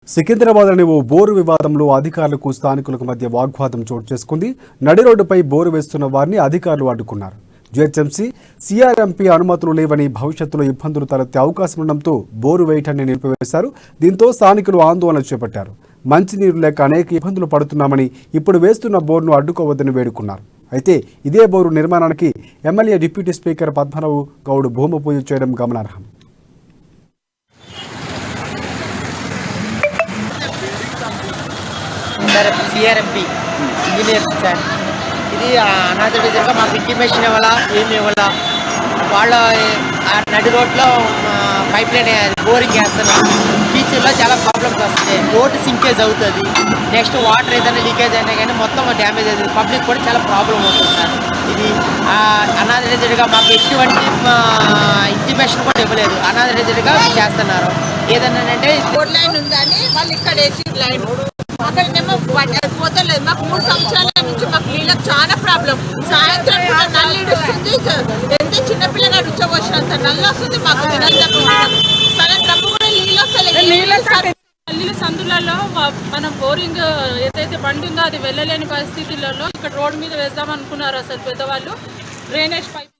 సికింద్రాబాద్లోని ఓ bore వివాదంలో అధికారులకు స్థానికులకు మధ్య వాగ్వాదం చోటు చేసుకుంది. నడి రోడ్డుపై బోరు వేస్తున్న వారిని అధికారులు అడ్డుకున్నారు. జీహెచ్ఎంసీ, సీఆర్ఎంపీ అనుమతులు లేవని, భవిష్యత్తులో ఇబ్బందులు తలెత్తే అవకాశం ఉండడంతో బోరు వేయటాన్ని నిలిపివేశారు. దీంతో స్థానికులు ఆందోళన చేపట్టారు. మంచినీరు లేక అనేక ఇబ్బందులు పడుతున్నామని, ఇప్పుడు వేస్తున్న బోరును అడ్డుకోవద్దని వేడుకున్నారు. అయితే ఇదే బోరు నిర్మాణానికి MLA deputy speaker Padmanabha Goud భూమి పూజ చేయడం గమనార్హం. సిఆర్ఎంపీ ఇంజనీర్ సార్, ఇది అనాథరిజంగా మాకు ఇంటిమేషన్ ఇవ్వాలా, ఏమి ఇవ్వాలా. వాళ్ళ నడి రోడ్లో పైప్ లైన్ బోరింగ్ వేస్తున్నారు. ఫ్యూచర్లో చాలా ప్రాబ్లమ్స్ వస్తాయి. రోడ్డు సింకేజ్ అవుతుంది. నెక్స్ట్ వాటర్ ఏదైనా లీకేజ్ అయినా కానీ మొత్తం డ్యామేజ్ అవుతుంది. పబ్లిక్ కూడా చాలా ప్రాబ్లం అవుతుంది సార్. ఇది అనాథరైజ్డ్గా మాకు ఎటువంటి ఇంటిమేషన్ కూడా ఇవ్వలేదు. అనాథరైజ్డ్గా చేస్తున్నారు. ఏదన్నా అంటే రోడ్ లైన్ ఉందని వాళ్ళు ఇక్కడ వేసి లైన్ అక్కడనేమో పోతలేదు. మాకు 3 సంవత్సరాల నుంచి మాకు నీళ్ళకి చాలా ప్రాబ్లం. సాయంత్రం కూడా నల్లి ఇడుస్తుంది. ఎంత చిన్నపిల్లగా రుచ్చబోసినంత నల్లి వస్తుంది మాకు. సగం డ్రమ్ము కూడా నీళ్ళు వస్తలేదు. పల్లీల సందులలో మనం బోరింగ్ ఏదైతే బండి ఉందో అది వెళ్ళలేని పరిస్థితులలో ఇక్కడ రోడ్డు మీద వేద్దాం అనుకున్నారు అసలు పెద్దవాళ్ళు. Drainage pipe